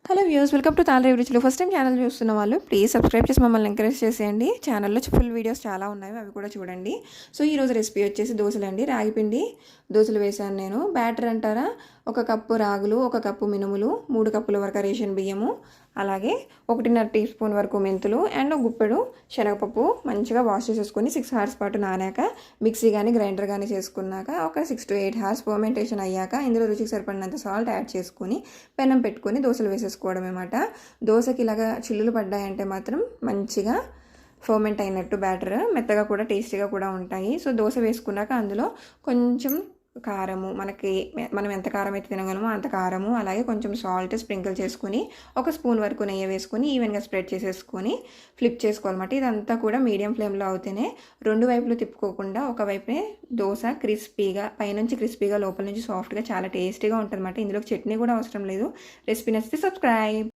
Hello views, welcome to తాళ రుచులు. First time channel చూస్తున్న వాళ్ళు ప్లీజ్ సబ్స్క్రైబ్ చేసి మమ్మల్ని ఎంకరేజ్ చేసేయండి. ఛానల్లో ఫుల్ వీడియోస్ చాలా ఉన్నాయి, అవి కూడా చూడండి. సో ఈరోజు రెసిపీ వచ్చేసి దోశలు అండి. రాగిపిండి దోశలు వేసాను నేను. బ్యాటర్ అంటారా, 1 కప్పు రాగులు, 1 కప్పు మినుములు, 3 కప్పుల వరకు రేషన్ బియ్యము, అలాగే 1.5 టీ స్పూన్ వరకు మెంతులు అండ్ గుప్పెడు శనగపప్పు మంచిగా వాష్ చేసేసుకొని 6 అవర్స్ పాటు నానాక మిక్సీ కానీ గ్రైండర్ కానీ చేసుకున్నాక ఒక 6 to 8 అవర్స్ ఫర్మెంటేషన్ అయ్యాక ఇందులో రుచికి సరిపడినంత సాల్ట్ యాడ్ చేసుకొని పెనం పెట్టుకొని దోశలు వేసేసుకోవడం అన్నమాట. దోశకి ఇలాగా చిల్లులు పడ్డాయంటే మాత్రం మంచిగా ఫర్మెంట్ అయినట్టు, బ్యాటర్ మెత్తగా కూడా టేస్టీగా కూడా ఉంటాయి. సో దోశ వేసుకున్నాక అందులో కొంచెం కారము, మనం ఎంత కారం అయితే తినగలమో అంత కారము, అలాగే కొంచెం సాల్ట్ స్ప్రింకిల్ చేసుకుని 1 స్పూన్ వరకు నెయ్యి వేసుకొని ఈవెన్గా స్ప్రెడ్ చేసేసుకొని ఫ్లిప్ చేసుకోవాలన్నమాట. ఇదంతా కూడా మీడియం ఫ్లేమ్లో అవుతేనే, 2 వైపులు తిప్పుకోకుండా ఒకవైపే దోశ క్రిస్పీగా, పైనుంచి క్రిస్పీగా లోపల నుంచి సాఫ్ట్గా చాలా టేస్టీగా ఉంటుంది అన్నమాట. ఇందులో చట్నీ కూడా అవసరం లేదు. రెసిపీ నచ్చితే సబ్స్క్రైబ్.